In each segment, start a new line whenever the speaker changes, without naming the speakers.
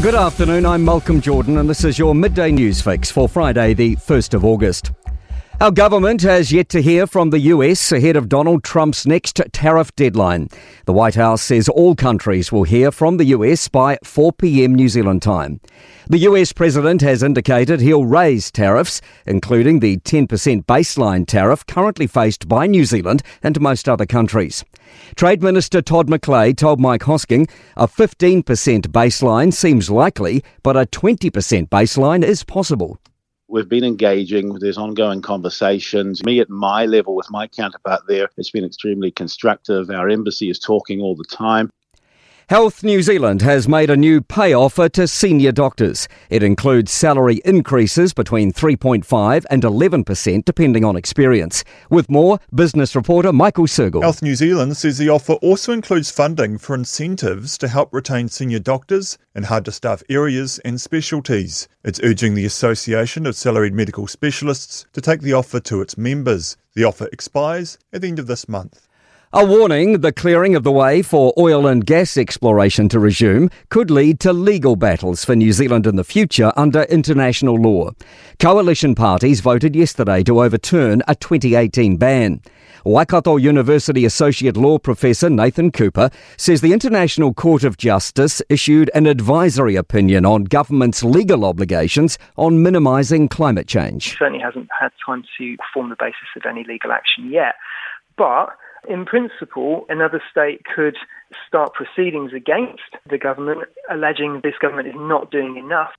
Good afternoon, I'm Malcolm Jordan and this is your midday news fix for Friday the 1st of August. Our government has yet to hear from the US ahead of Donald Trump's next tariff deadline. The White House says all countries will hear from the US by 4 p.m. New Zealand time. The US president has indicated he'll raise tariffs, including the 10% baseline tariff currently faced by New Zealand and most other countries. Trade Minister Todd McClay told Mike Hosking a 15% baseline seems likely, but a 20% baseline is possible.
We've been engaging, there's ongoing conversations. Me at my level with my counterpart there, it's been extremely constructive. Our embassy is talking all the time.
Health New Zealand has made a new pay offer to senior doctors. It includes salary increases between 3.5 and 11% depending on experience. With more, business reporter Michael Sergel.
Health New Zealand says the offer also includes funding for incentives to help retain senior doctors in hard-to-staff areas and specialties. It's urging the Association of Salaried Medical Specialists to take the offer to its members. The offer expires at the end of this month.
A warning, the clearing of the way for oil and gas exploration to resume could lead to legal battles for New Zealand in the future under international law. Coalition parties voted yesterday to overturn a 2018 ban. Waikato University Associate Law Professor Nathan Cooper says the International Court of Justice issued an advisory opinion on government's legal obligations on minimising climate change.
Certainly hasn't had time to form the basis of any legal action yet, but in principle, another state could start proceedings against the government, alleging this government is not doing enough.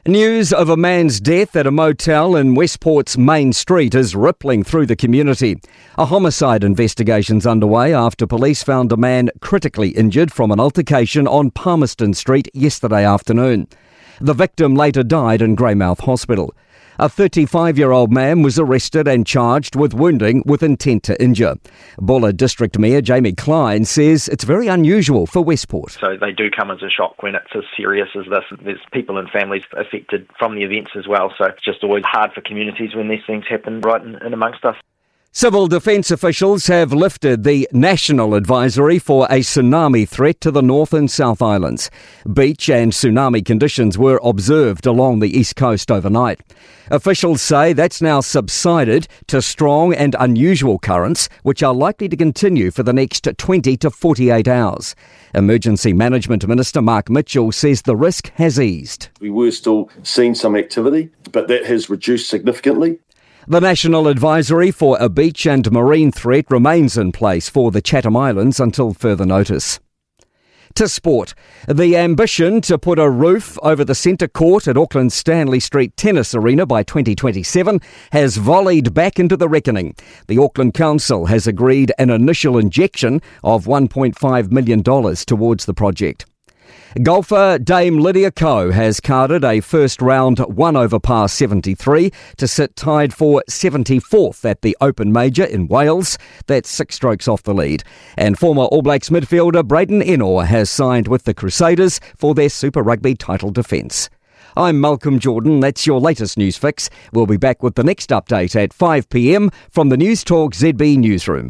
News of a man's death at a motel in Westport's Main Street is rippling through the community. A homicide investigation's underway after police found a man critically injured from an altercation on Palmerston Street yesterday afternoon. The victim later died in Greymouth Hospital. A 35-year-old man was arrested and charged with wounding with intent to injure. Buller District Mayor Jamie Klein says it's very unusual for Westport.
So they do come as a shock when it's as serious as this. There's people and families affected from the events as well, so it's just always hard for communities when these things happen right in amongst us.
Civil defence officials have lifted the national advisory for a tsunami threat to the North and South Islands. Beach and tsunami conditions were observed along the east coast overnight. Officials say that's now subsided to strong and unusual currents, which are likely to continue for the next 20 to 48 hours. Emergency Management Minister Mark Mitchell says the risk has eased.
We were still seeing some activity, but that has reduced significantly.
The National Advisory for a beach and marine threat remains in place for the Chatham Islands until further notice. To sport, the ambition to put a roof over the centre court at Auckland's Stanley Street Tennis Arena by 2027 has volleyed back into the reckoning. The Auckland Council has agreed an initial injection of $1.5 million towards the project. Golfer Dame Lydia Ko has carded a first round 1 over par 73 to sit tied for 74th at the Open Major in Wales. That's 6 strokes off the lead. And former All Blacks midfielder Braden Ennor has signed with the Crusaders for their Super Rugby title defence. I'm Malcolm Jordan. That's your latest news fix. We'll be back with the next update at 5 p.m. from the Newstalk ZB newsroom.